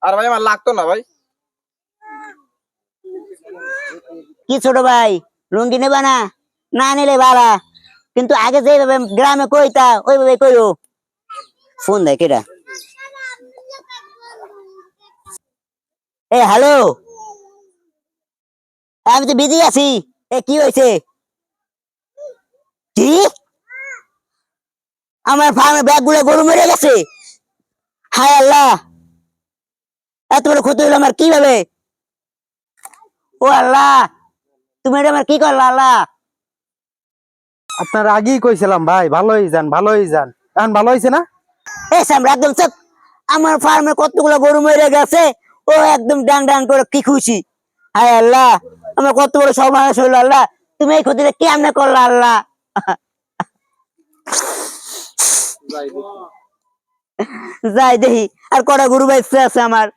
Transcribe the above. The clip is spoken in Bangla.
আর ভাই আমার লাগতো না ভাই। কি ছোট ভাই, লুঙ্গি নেবা না? না নিলে বাড়া, কিন্তু আগে যেভাবে গ্রামে কইতা ওইভাবে কইও। ফোন দেয় কেটা? এ হ্যালো, আমি তো বিজি আছি। এ কি হয়েছে? কি? আমার ফার্মের ব্যাগ গুলো গরু মেরে গেছে? হায় আল্লাহ, এত বড় ক্ষতি হলো আমার কিভাবে? ও আল্লাহ, তুমি এটা আমার কি করলা আল্লাহ? আপনার আগেই কইছিলাম ভাই, ভালোই যান ভালোই যান। এখন ভালো হয়েছে না? এই সামরা একদম চুপ। আমার ফার্মে কতগুলো গরু মরে গেছে, ও একদম ডাং ডাং করে কি খুশি। হায় আল্লাহ, আমার কত বড় সর্বনাশ হইলো আল্লাহ। তুমি এই ক্ষতিটা কেমনে করলা আল্লাহ? যাই দেখি আর কটা গরু বাইছে আছে আমার।